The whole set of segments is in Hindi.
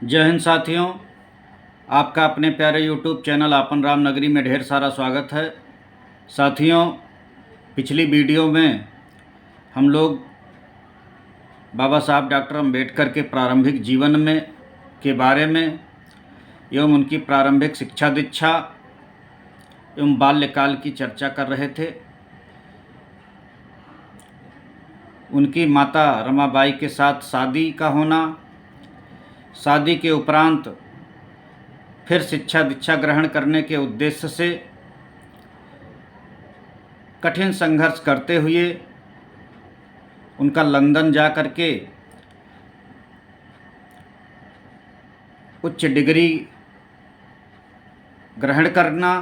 जय हिंद साथियों, आपका अपने प्यारे YouTube चैनल आपन राम नगरी में ढेर सारा स्वागत है। साथियों, पिछली वीडियो में हम लोग बाबा साहब डॉक्टर अम्बेडकर के प्रारंभिक जीवन में के बारे में एवं उनकी प्रारंभिक शिक्षा दीक्षा एवं बाल्यकाल की चर्चा कर रहे थे। उनकी माता रमाबाई के साथ शादी का होना, शादी के उपरांत फिर शिक्षा दीक्षा ग्रहण करने के उद्देश्य से कठिन संघर्ष करते हुए उनका लंदन जा कर के उच्च डिग्री ग्रहण करना,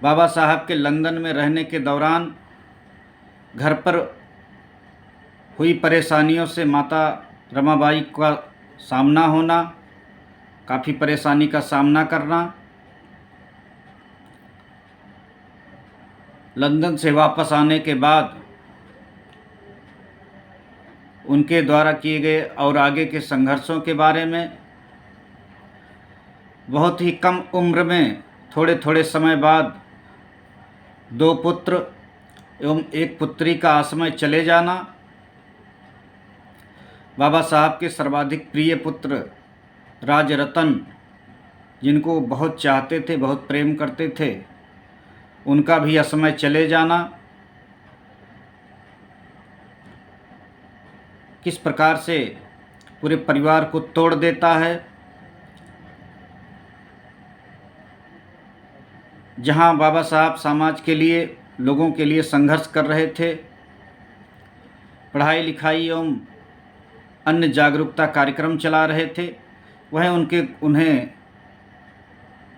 बाबा साहब के लंदन में रहने के दौरान घर पर हुई परेशानियों से माता रमाबाई का सामना होना, काफ़ी परेशानी का सामना करना, लंदन से वापस आने के बाद उनके द्वारा किए गए और आगे के संघर्षों के बारे में, बहुत ही कम उम्र में थोड़े थोड़े समय बाद 2 पुत्र एवं 1 पुत्री का आश्रम चले जाना, बाबा साहब के सर्वाधिक प्रिय पुत्र राजरतन, जिनको बहुत चाहते थे, बहुत प्रेम करते थे, उनका भी असमय चले जाना, किस प्रकार से पूरे परिवार को तोड़ देता है। जहां बाबा साहब समाज के लिए, लोगों के लिए संघर्ष कर रहे थे, पढ़ाई लिखाई एवं अन्य जागरूकता कार्यक्रम चला रहे थे, वह उन्हें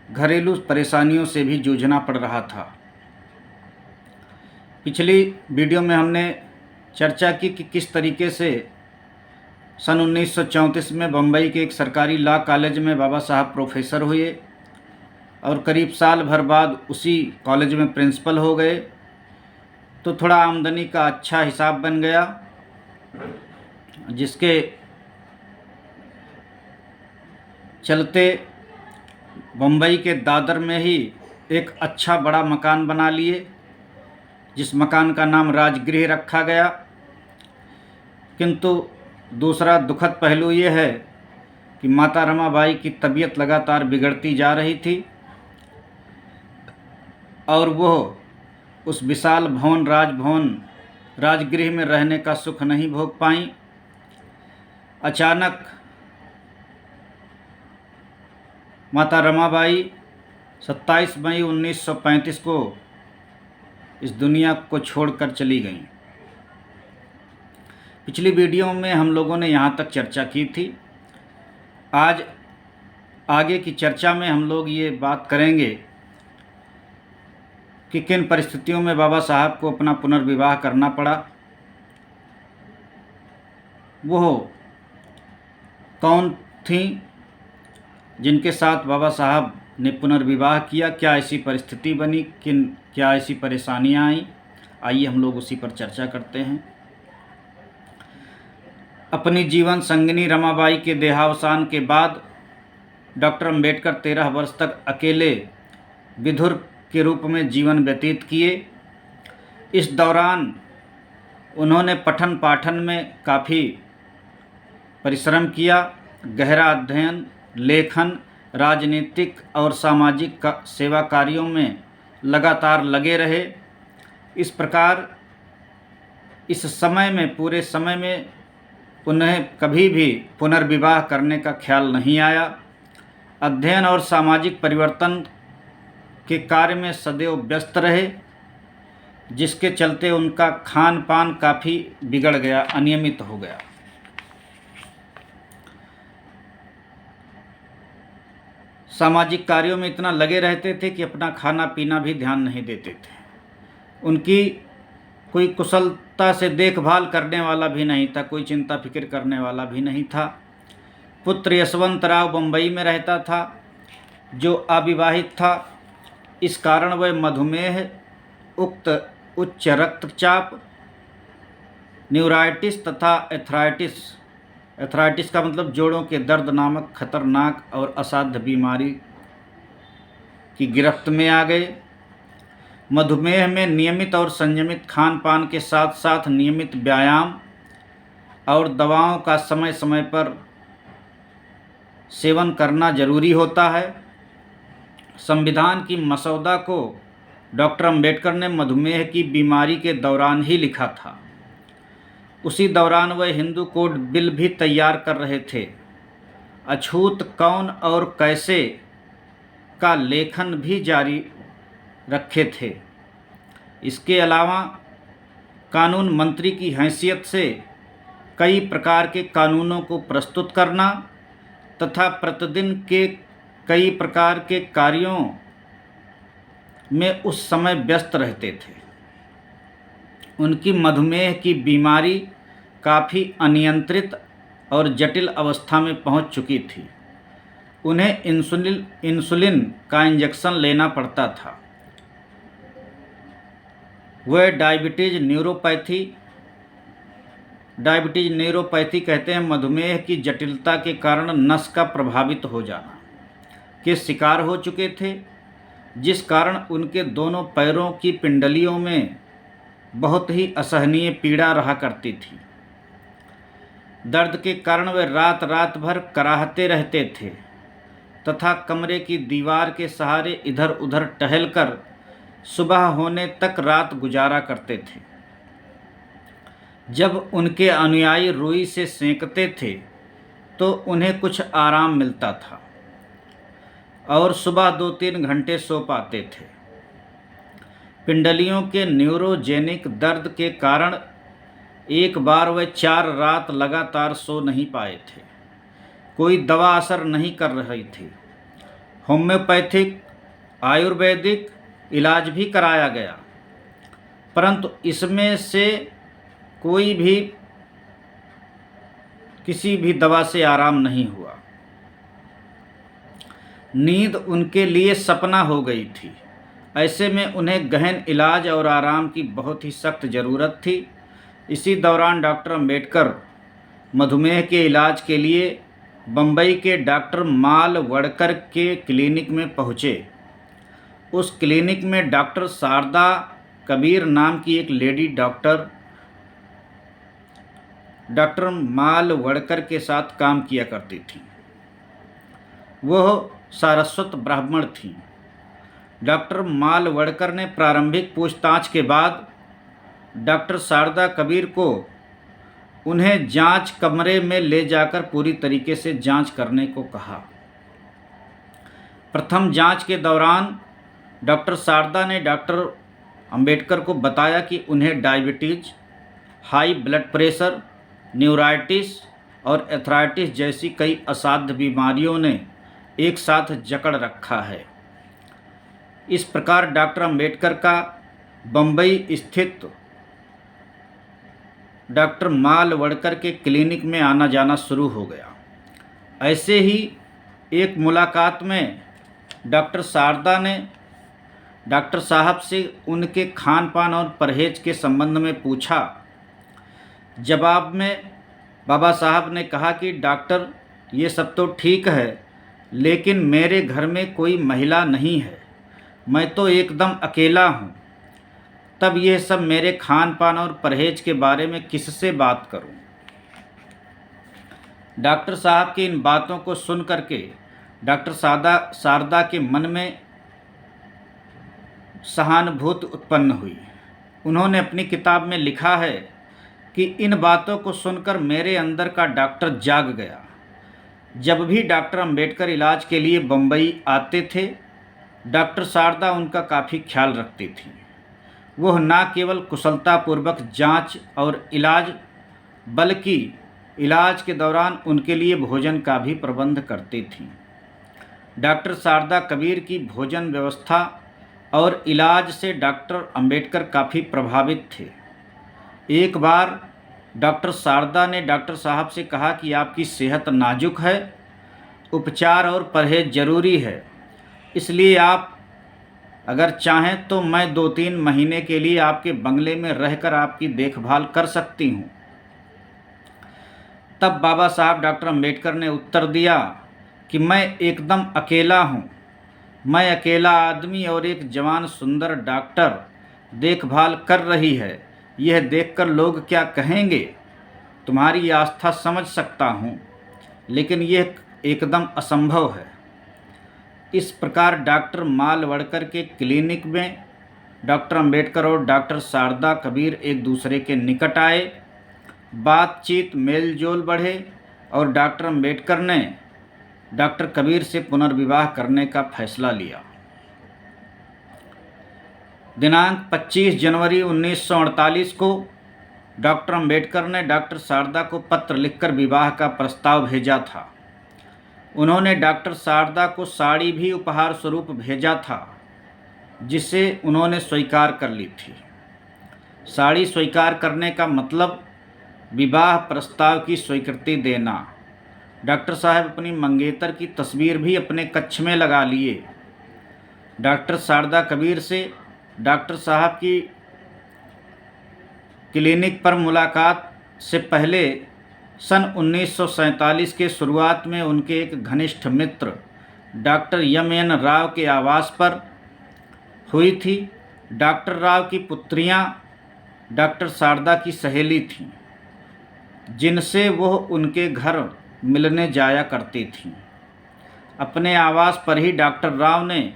घरेलू परेशानियों से भी जूझना पड़ रहा था। पिछली वीडियो में हमने चर्चा की कि किस तरीके से सन 1934 में बम्बई के एक सरकारी लॉ कॉलेज में बाबा साहब प्रोफेसर हुए और करीब साल भर बाद उसी कॉलेज में प्रिंसिपल हो गए, तो थोड़ा आमदनी का अच्छा हिसाब बन गया, जिसके चलते बम्बई के दादर में ही एक अच्छा बड़ा मकान बना लिए, जिस मकान का नाम राजगृह रखा गया। किंतु दूसरा दुखद पहलू ये है कि माता रमाबाई की तबीयत लगातार बिगड़ती जा रही थी और वह उस विशाल भवन राजगृह में रहने का सुख नहीं भोग पाईं। अचानक माता रमाबाई 27 मई 1935 को इस दुनिया को छोड़कर चली गईं। पिछली वीडियो में हम लोगों ने यहाँ तक चर्चा की थी। आज आगे की चर्चा में हम लोग ये बात करेंगे कि किन परिस्थितियों में बाबा साहब को अपना पुनर्विवाह करना पड़ा, वो कौन थी जिनके साथ बाबा साहब ने पुनर्विवाह किया, क्या ऐसी परिस्थिति बनी, क्या ऐसी परेशानियां आई। आइए हम लोग उसी पर चर्चा करते हैं। अपनी जीवन संगिनी रमाबाई के देहावसान के बाद डॉक्टर अम्बेडकर 13 वर्ष तक अकेले विधुर के रूप में जीवन व्यतीत किए। इस दौरान उन्होंने पठन पाठन में काफ़ी परिश्रम किया, गहरा अध्ययन, लेखन, राजनीतिक और सामाजिक सेवा कार्यों में लगातार लगे रहे। इस प्रकार इस समय में, पूरे समय में उन्हें कभी भी पुनर्विवाह करने का ख्याल नहीं आया। अध्ययन और सामाजिक परिवर्तन के कार्य में सदैव व्यस्त रहे, जिसके चलते उनका खान पान काफ़ी बिगड़ गया, अनियमित हो गया। सामाजिक कार्यों में इतना लगे रहते थे कि अपना खाना पीना भी ध्यान नहीं देते थे। उनकी कोई कुशलता से देखभाल करने वाला भी नहीं था, कोई चिंता फिक्र करने वाला भी नहीं था। पुत्र यशवंत राव बम्बई में रहता था, जो अविवाहित था। इस कारण वह मधुमेह, उच्च रक्तचाप, न्यूराइटिस तथा एथराइटिस एथराइटिस का मतलब जोड़ों के दर्द नामक खतरनाक और असाध्य बीमारी की गिरफ्त में आ गए। मधुमेह में नियमित और संयमित खान पान के साथ साथ नियमित व्यायाम और दवाओं का समय समय पर सेवन करना जरूरी होता है। संविधान की मसौदा को डॉक्टर अंबेडकर ने मधुमेह की बीमारी के दौरान ही लिखा था। उसी दौरान वह हिंदू कोड बिल भी तैयार कर रहे थे। अछूत कौन और कैसे का लेखन भी जारी रखे थे। इसके अलावा कानून मंत्री की हैसियत से कई प्रकार के कानूनों को प्रस्तुत करना तथा प्रतिदिन के कई प्रकार के कार्यों में उस समय व्यस्त रहते थे। उनकी मधुमेह की बीमारी काफ़ी अनियंत्रित और जटिल अवस्था में पहुंच चुकी थी। उन्हें इंसुलिन का इंजेक्शन लेना पड़ता था। वह डायबिटीज़ न्यूरोपैथी कहते हैं मधुमेह की जटिलता के कारण नस का प्रभावित हो जाना के शिकार हो चुके थे, जिस कारण उनके दोनों पैरों की पिंडलियों में बहुत ही असहनीय पीड़ा रहा करती थी। दर्द के कारण वे रात रात भर कराहते रहते थे तथा कमरे की दीवार के सहारे इधर उधर टहलकर सुबह होने तक रात गुजारा करते थे। जब उनके अनुयायी रुई से सेंकते थे तो उन्हें कुछ आराम मिलता था और सुबह 2-3 घंटे सो पाते थे। पिंडलियों के न्यूरोजेनिक दर्द के कारण एक बार वह 4 रात लगातार सो नहीं पाए थे। कोई दवा असर नहीं कर रही थी। होम्योपैथिक, आयुर्वेदिक इलाज भी कराया गया, परंतु इसमें से कोई भी किसी भी दवा से आराम नहीं हुआ। नींद उनके लिए सपना हो गई थी। ऐसे में उन्हें गहन इलाज और आराम की बहुत ही सख्त ज़रूरत थी। इसी दौरान डॉक्टर अंबेडकर मधुमेह के इलाज के लिए बम्बई के डॉक्टर मालवड़कर के क्लिनिक में पहुँचे। उस क्लिनिक में डॉक्टर शारदा कबीर नाम की एक लेडी डॉक्टर मालवड़कर के साथ काम किया करती थी। वह सारस्वत ब्राह्मण थी। डॉक्टर मालवड़कर ने प्रारंभिक पूछताछ के बाद डॉक्टर शारदा कबीर को उन्हें जांच कमरे में ले जाकर पूरी तरीके से जांच करने को कहा। प्रथम जांच के दौरान डॉक्टर शारदा ने डॉक्टर अंबेडकर को बताया कि उन्हें diabetes, high blood pressure, neuritis और एथराइटिस जैसी कई असाध्य बीमारियों ने एक साथ जकड़ रखा है। इस प्रकार डॉक्टर अंबेडकर का बम्बई स्थित डॉक्टर मालवड़कर के क्लिनिक में आना जाना शुरू हो गया। ऐसे ही एक मुलाकात में डॉक्टर शारदा ने डॉक्टर साहब से उनके खान पान और परहेज के संबंध में पूछा। जवाब में बाबा साहब ने कहा कि डॉक्टर, ये सब तो ठीक है, लेकिन मेरे घर में कोई महिला नहीं है, मैं तो एकदम अकेला हूँ। तब यह सब मेरे खान पान और परहेज के बारे में किससे बात करूँ। डॉक्टर साहब की इन बातों को सुन करके डॉक्टर शारदा के मन में सहानुभूति उत्पन्न हुई। उन्होंने अपनी किताब में लिखा है कि इन बातों को सुनकर मेरे अंदर का डॉक्टर जाग गया। जब भी डॉक्टर अंबेडकर इलाज के लिए बम्बई आते थे, डॉक्टर शारदा उनका काफ़ी ख्याल रखती थी। वह न केवल कुशलतापूर्वक जांच और इलाज, बल्कि इलाज के दौरान उनके लिए भोजन का भी प्रबंध करती थी। डॉक्टर शारदा कबीर की भोजन व्यवस्था और इलाज से डॉक्टर अंबेडकर काफ़ी प्रभावित थे। एक बार डॉक्टर शारदा ने डॉक्टर साहब से कहा कि आपकी सेहत नाजुक है, उपचार और परहेज ज़रूरी है, इसलिए आप अगर चाहें तो मैं 2-3 महीने के लिए आपके बंगले में रहकर आपकी देखभाल कर सकती हूँ। तब बाबा साहब डॉक्टर अम्बेडकर ने उत्तर दिया कि मैं एकदम अकेला हूँ। मैं अकेला आदमी और एक जवान सुंदर डॉक्टर देखभाल कर रही है। यह देखकर लोग क्या कहेंगे? तुम्हारी आस्था समझ सकता हूँ, लेकिन यह एकदम असंभव है। इस प्रकार डॉक्टर मालवड़कर के क्लिनिक में डॉक्टर अम्बेडकर और डॉक्टर शारदा कबीर एक दूसरे के निकट आए। बातचीत मेलजोल बढ़े और डॉक्टर अम्बेडकर ने डॉक्टर कबीर से पुनर्विवाह करने का फैसला लिया। दिनांक 25 जनवरी 1948 को डॉक्टर अम्बेडकर ने डॉक्टर शारदा को पत्र लिखकर विवाह का प्रस्ताव भेजा था। उन्होंने डॉक्टर शारदा को साड़ी भी उपहार स्वरूप भेजा था, जिसे उन्होंने स्वीकार कर ली थी। साड़ी स्वीकार करने का मतलब विवाह प्रस्ताव की स्वीकृति देना। डॉक्टर साहब अपनी मंगेतर की तस्वीर भी अपने कक्ष में लगा लिए। डॉक्टर शारदा कबीर से डॉक्टर साहब की क्लिनिक पर मुलाकात से पहले सन 1947 के शुरुआत में उनके एक घनिष्ठ मित्र डॉक्टर एम.एन. राव के आवास पर हुई थी। डॉक्टर राव की पुत्रियां डॉक्टर शारदा की सहेली थीं, जिनसे वह उनके घर मिलने जाया करती थीं। अपने आवास पर ही डॉक्टर राव ने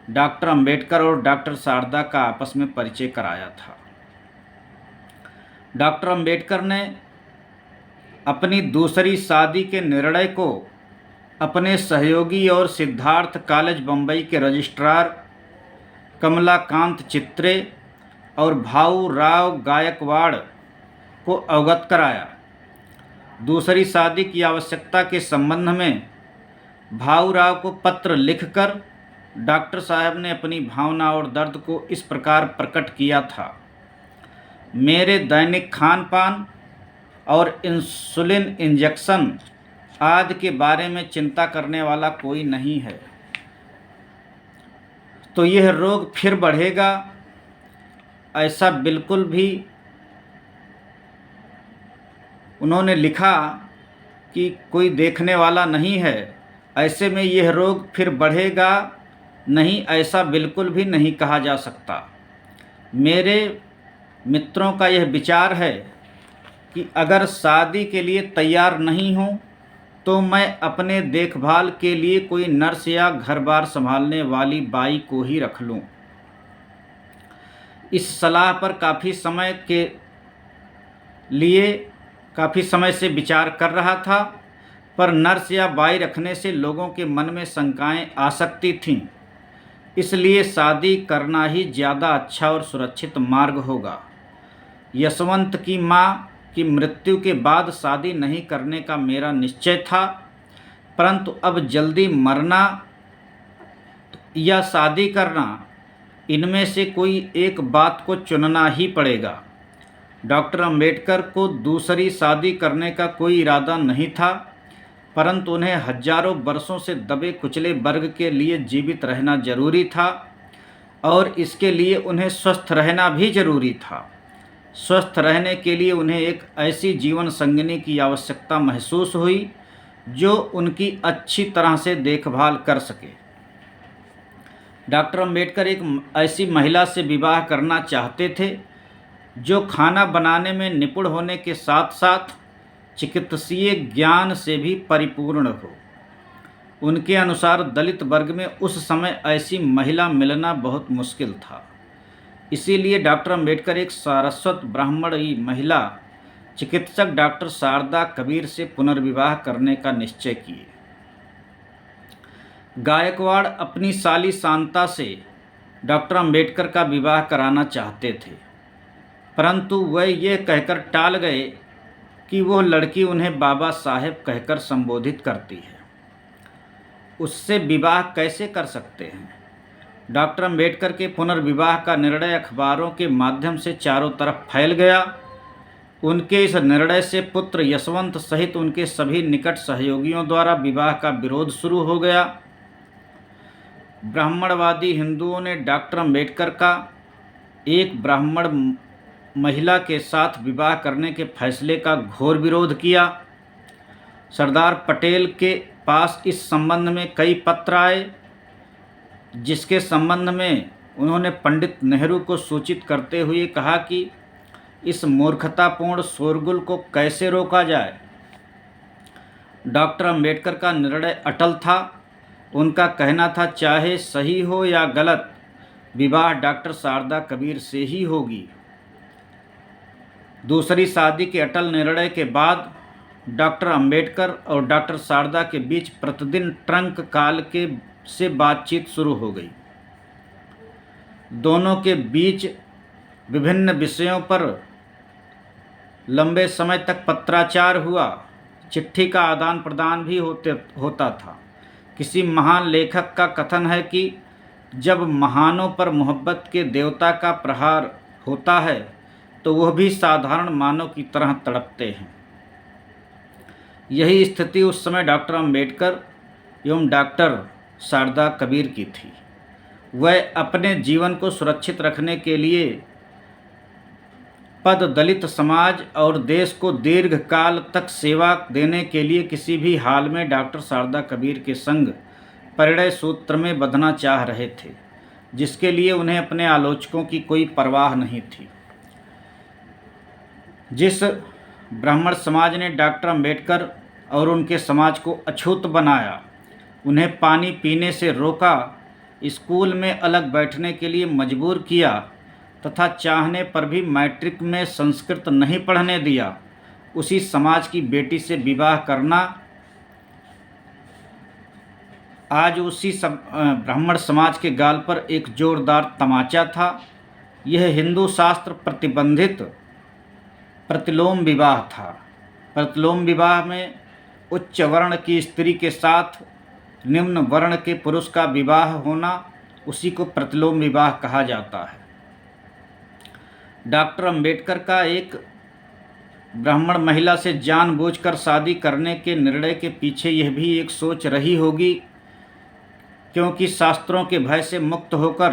डॉक्टर अम्बेडकर और डॉक्टर शारदा का आपस में परिचय कराया था। डॉक्टर अम्बेडकर ने अपनी दूसरी शादी के निर्णय को अपने सहयोगी और सिद्धार्थ कॉलेज बम्बई के रजिस्ट्रार कमलाकांत चित्रे और भाऊ राव गायकवाड़ को अवगत कराया। दूसरी शादी की आवश्यकता के संबंध में भाऊ राव को पत्र लिखकर डॉक्टर साहब ने अपनी भावना और दर्द को इस प्रकार प्रकट किया था। मेरे दैनिक खान पान और इंसुलिन इंजेक्शन आदि के बारे में चिंता करने वाला कोई नहीं है, तो यह रोग फिर बढ़ेगा, ऐसा बिल्कुल भी। उन्होंने लिखा कि कोई देखने वाला नहीं है, ऐसे में यह रोग फिर बढ़ेगा नहीं, ऐसा बिल्कुल भी नहीं कहा जा सकता। मेरे मित्रों का यह विचार है कि अगर शादी के लिए तैयार नहीं हूँ तो मैं अपने देखभाल के लिए कोई नर्स या घर बार संभालने वाली बाई को ही रख लूँ। इस सलाह पर काफ़ी समय से विचार कर रहा था, पर नर्स या बाई रखने से लोगों के मन में शंकाएं आ सकती थीं, इसलिए शादी करना ही ज़्यादा अच्छा और सुरक्षित मार्ग होगा। यशवंत की माँ की मृत्यु के बाद शादी नहीं करने का मेरा निश्चय था, परंतु अब जल्दी मरना या शादी करना, इनमें से कोई एक बात को चुनना ही पड़ेगा। डॉक्टर अम्बेडकर को दूसरी शादी करने का कोई इरादा नहीं था, परंतु उन्हें हजारों वर्षों से दबे कुचले वर्ग के लिए जीवित रहना जरूरी था और इसके लिए उन्हें स्वस्थ रहना भी जरूरी था। स्वस्थ रहने के लिए उन्हें एक ऐसी जीवन संगिनी की आवश्यकता महसूस हुई जो उनकी अच्छी तरह से देखभाल कर सके। डॉक्टर अम्बेडकर एक ऐसी महिला से विवाह करना चाहते थे जो खाना बनाने में निपुण होने के साथ साथ चिकित्सीय ज्ञान से भी परिपूर्ण हो। उनके अनुसार दलित वर्ग में उस समय ऐसी महिला मिलना बहुत मुश्किल था। इसीलिए डॉक्टर अम्बेडकर एक सारस्वत ब्राह्मणी महिला चिकित्सक डॉक्टर शारदा कबीर से पुनर्विवाह करने का निश्चय किए। गायकवाड़ अपनी साली शांता से डॉक्टर अम्बेडकर का विवाह कराना चाहते थे, परंतु वह ये कहकर टाल गए कि वो लड़की उन्हें बाबा साहेब कहकर संबोधित करती है, उससे विवाह कैसे कर सकते हैं। डॉक्टर अम्बेडकर के पुनर्विवाह का निर्णय अखबारों के माध्यम से चारों तरफ फैल गया। उनके इस निर्णय से पुत्र यशवंत सहित उनके सभी निकट सहयोगियों द्वारा विवाह का विरोध शुरू हो गया। ब्राह्मणवादी हिंदुओं ने डॉक्टर अम्बेडकर का एक ब्राह्मण महिला के साथ विवाह करने के फैसले का घोर विरोध किया। सरदार पटेल के पास इस संबंध में कई पत्र आए, जिसके संबंध में उन्होंने पंडित नेहरू को सूचित करते हुए कहा कि इस मूर्खतापूर्ण शोरगुल को कैसे रोका जाए। डॉक्टर अंबेडकर का निर्णय अटल था। उनका कहना था, चाहे सही हो या गलत, विवाह डॉक्टर शारदा कबीर से ही होगी। दूसरी शादी के अटल निर्णय के बाद डॉक्टर अंबेडकर और डॉक्टर शारदा के बीच प्रतिदिन ट्रंक कॉल से बातचीत शुरू हो गई। दोनों के बीच विभिन्न विषयों पर लंबे समय तक पत्राचार हुआ। चिट्ठी का आदान प्रदान भी होता था। किसी महान लेखक का कथन है कि जब महानों पर मोहब्बत के देवता का प्रहार होता है तो वह भी साधारण मानव की तरह तड़पते हैं। यही स्थिति उस समय डॉक्टर अंबेडकर एवं डॉक्टर शारदा कबीर की थी। वह अपने जीवन को सुरक्षित रखने के लिए पद दलित समाज और देश को दीर्घ काल तक सेवा देने के लिए किसी भी हाल में डॉक्टर शारदा कबीर के संग परिणय सूत्र में बंधना चाह रहे थे, जिसके लिए उन्हें अपने आलोचकों की कोई परवाह नहीं थी। जिस ब्राह्मण समाज ने डॉक्टर अंबेडकर और उनके समाज को अछूत बनाया, उन्हें पानी पीने से रोका, स्कूल में अलग बैठने के लिए मजबूर किया तथा चाहने पर भी मैट्रिक में संस्कृत नहीं पढ़ने दिया, उसी समाज की बेटी से विवाह करना आज उसी ब्राह्मण समाज के गाल पर एक जोरदार तमाचा था। यह हिंदू शास्त्र प्रतिबंधित प्रतिलोम विवाह था। प्रतिलोम विवाह में उच्च वर्ण की स्त्री के साथ निम्न वर्ण के पुरुष का विवाह होना, उसी को प्रतिलोम विवाह कहा जाता है। डॉक्टर अंबेडकर का एक ब्राह्मण महिला से जानबूझकर शादी करने के निर्णय के पीछे यह भी एक सोच रही होगी, क्योंकि शास्त्रों के भय से मुक्त होकर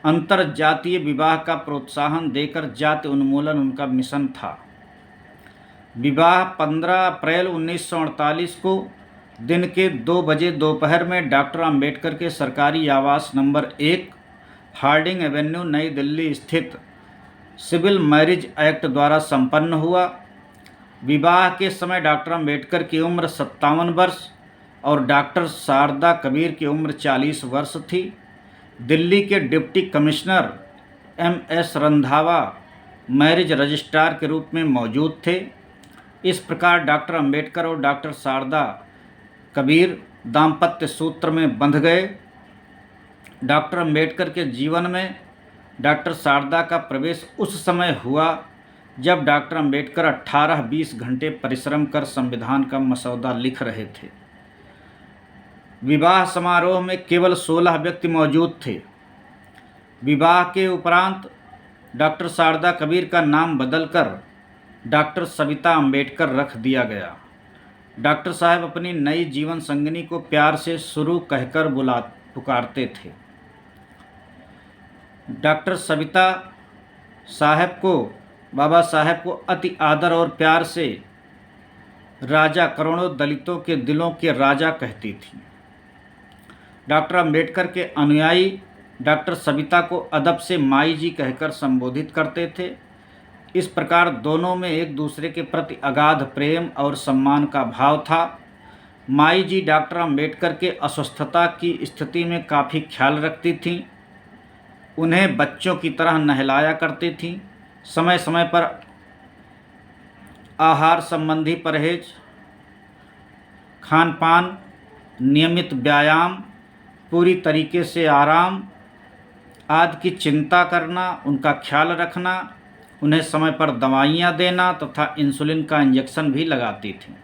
अंतर जातीय विवाह का प्रोत्साहन देकर जाति उन्मूलन उनका मिशन था। विवाह 15 अप्रैल 1948 को दिन के 2 बजे दोपहर में डॉक्टर अंबेडकर के सरकारी आवास नंबर 1 हार्डिंग एवेन्यू नई दिल्ली स्थित सिविल मैरिज एक्ट द्वारा संपन्न हुआ। विवाह के समय डॉक्टर अंबेडकर की उम्र 57 वर्ष और डॉक्टर शारदा कबीर की उम्र 40 वर्ष थी। दिल्ली के deputy commissioner MS Randhawa marriage registrar के रूप में मौजूद थे। इस प्रकार डॉक्टर अंबेडकर और डॉक्टर शारदा कबीर दाम्पत्य सूत्र में बंध गए। डॉक्टर अंबेडकर के जीवन में डॉक्टर शारदा का प्रवेश उस समय हुआ जब डॉक्टर अंबेडकर 18-20 घंटे परिश्रम कर संविधान का मसौदा लिख रहे थे। विवाह समारोह में केवल 16 व्यक्ति मौजूद थे। विवाह के उपरांत डॉक्टर शारदा कबीर का नाम बदलकर डॉक्टर सविता अंबेडकर रख दिया गया। डॉक्टर साहब अपनी नई जीवन संगिनी को प्यार से शुरू कहकर पुकारते थे। डॉक्टर सविता साहब को बाबा साहब को अति आदर और प्यार से राजा, करोड़ों दलितों के दिलों के राजा कहती थी। डॉक्टर अंबेडकर के अनुयायी डॉक्टर सविता को अदब से माई जी कहकर संबोधित करते थे। इस प्रकार दोनों में एक दूसरे के प्रति अगाध प्रेम और सम्मान का भाव था। माई जी डॉक्टर अंबेडकर के अस्वस्थता की स्थिति में काफ़ी ख्याल रखती थीं। उन्हें बच्चों की तरह नहलाया करती थीं। समय समय पर आहार संबंधी परहेज, खान पान, नियमित व्यायाम, पूरी तरीके से आराम आदि की चिंता करना, उनका ख्याल रखना, उन्हें समय पर दवाइयाँ देना तथा इंसुलिन का इंजेक्शन भी लगाती थीं।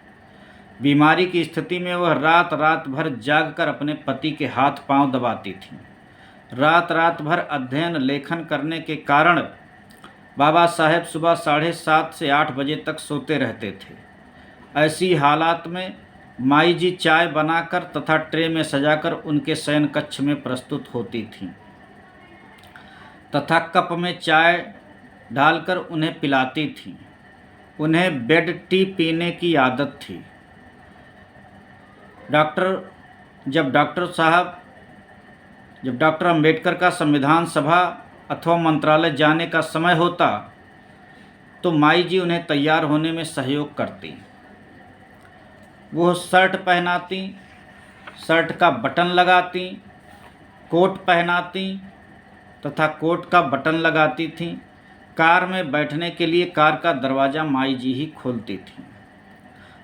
बीमारी की स्थिति में वह रात रात भर जागकर अपने पति के हाथ पांव दबाती थीं। रात रात भर अध्ययन लेखन करने के कारण बाबा साहेब सुबह 7:30 से 8 बजे तक सोते रहते थे। ऐसी हालात में माई जी चाय बनाकर तथा ट्रे में सजाकर उनके शयन कक्ष में प्रस्तुत होती थीं तथा कप में चाय डालकर उन्हें पिलाती थीं। उन्हें बेड टी पीने की आदत थी। जब डॉक्टर अंबेडकर का संविधान सभा अथवा मंत्रालय जाने का समय होता तो माई जी उन्हें तैयार होने में सहयोग करती। वो शर्ट पहनाती, शर्ट का बटन लगाती, कोट पहनाती तथा कोट का बटन लगाती थीं। कार में बैठने के लिए कार का दरवाज़ा माई जी ही खोलती थीं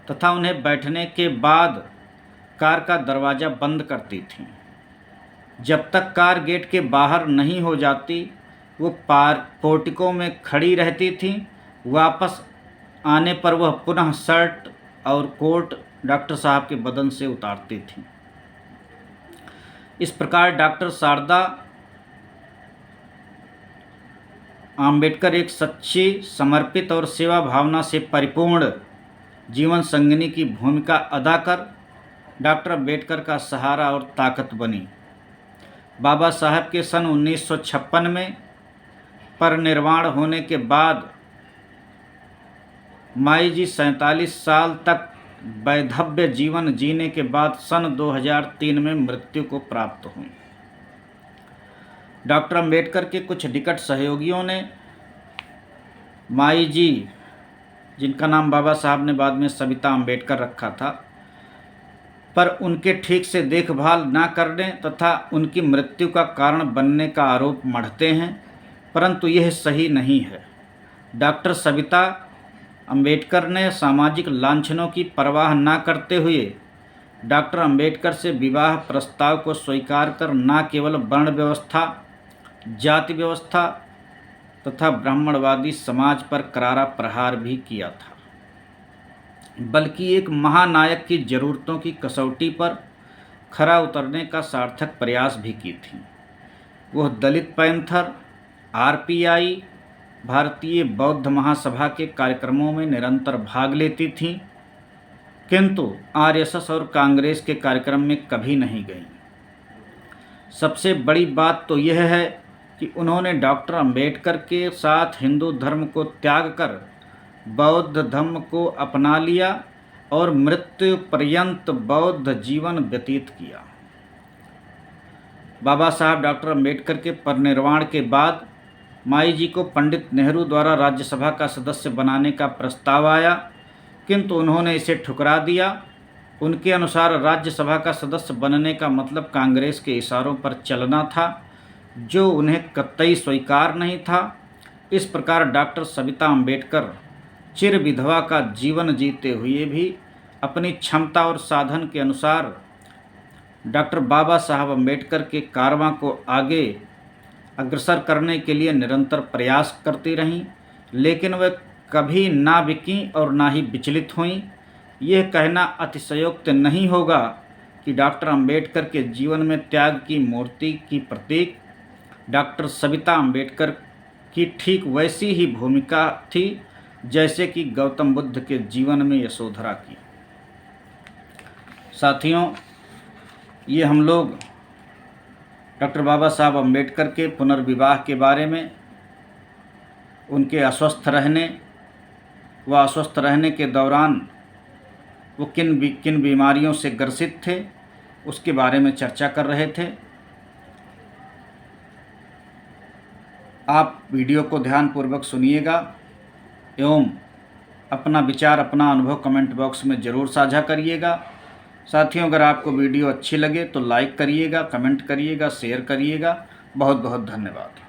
तथा उन्हें बैठने के बाद कार का दरवाज़ा बंद करती थीं। जब तक कार गेट के बाहर नहीं हो जाती वो पोर्टिको में खड़ी रहती थीं। वापस आने पर वह पुनः शर्ट और कोट डॉक्टर साहब के बदन से उतारती थीं। इस प्रकार डॉक्टर शारदा आम्बेडकर एक सच्ची, समर्पित और सेवा भावना से परिपूर्ण जीवन संगिनी की भूमिका अदा कर डॉक्टर अम्बेडकर का सहारा और ताकत बनी। बाबा साहब के सन 1956 में परिनिर्वाण होने के बाद माई जी 47 साल तक वैधव्य जीवन जीने के बाद सन 2003 में मृत्यु को प्राप्त हुई। डॉक्टर अंबेडकर के कुछ निकट सहयोगियों ने माई जी, जिनका नाम बाबा साहब ने बाद में सविता अंबेडकर रखा था, पर उनके ठीक से देखभाल न करने तथा उनकी मृत्यु का कारण बनने का आरोप मढ़ते हैं, परंतु यह सही नहीं है। डॉक्टर सविता अंबेडकर ने सामाजिक लांछनों की परवाह न करते हुए डॉक्टर अंबेडकर से विवाह प्रस्ताव को स्वीकार कर न केवल वर्ण व्यवस्था, जाति व्यवस्था तथा ब्राह्मणवादी समाज पर करारा प्रहार भी किया था, बल्कि एक महानायक की ज़रूरतों की कसौटी पर खरा उतरने का सार्थक प्रयास भी की थी। वह दलित पैंथर, आरपीआई, भारतीय बौद्ध महासभा के कार्यक्रमों में निरंतर भाग लेती थीं, किंतु आरएसएस और कांग्रेस के कार्यक्रम में कभी नहीं गईं। सबसे बड़ी बात तो यह है कि उन्होंने डॉक्टर अंबेडकर के साथ हिंदू धर्म को त्याग कर बौद्ध धर्म को अपना लिया और मृत्यु पर्यंत बौद्ध जीवन व्यतीत किया। बाबा साहब डॉक्टर अंबेडकर के परिनिर्वाण के बाद माई जी को पंडित नेहरू द्वारा राज्यसभा का सदस्य बनाने का प्रस्ताव आया, किंतु उन्होंने इसे ठुकरा दिया। उनके अनुसार राज्यसभा का सदस्य बनने का मतलब कांग्रेस के इशारों पर चलना था, जो उन्हें कतई स्वीकार नहीं था। इस प्रकार डॉक्टर सविता अंबेडकर चिर विधवा का जीवन जीते हुए भी अपनी क्षमता और साधन के अनुसार डॉक्टर बाबा साहब अंबेडकर के कारवां को आगे अग्रसर करने के लिए निरंतर प्रयास करती रहीं, लेकिन वे कभी ना बिकीं और ना ही विचलित हुईं। यह कहना अतिशयोक्त नहीं होगा कि डॉक्टर अंबेडकर के जीवन में त्याग की मूर्ति की प्रतीक डॉक्टर सविता अंबेडकर की ठीक वैसी ही भूमिका थी जैसे कि गौतम बुद्ध के जीवन में यशोधरा की। साथियों, ये हम लोग डॉक्टर बाबा साहब अंबेडकर के पुनर्विवाह के बारे में, उनके अस्वस्थ रहने के दौरान वो किन बीमारियों से ग्रसित थे, उसके बारे में चर्चा कर रहे थे। आप वीडियो को ध्यानपूर्वक सुनिएगा एवं अपना विचार, अपना अनुभव कमेंट बॉक्स में ज़रूर साझा करिएगा। साथियों, अगर आपको वीडियो अच्छी लगे तो लाइक करिएगा, कमेंट करिएगा, शेयर करिएगा। बहुत बहुत धन्यवाद।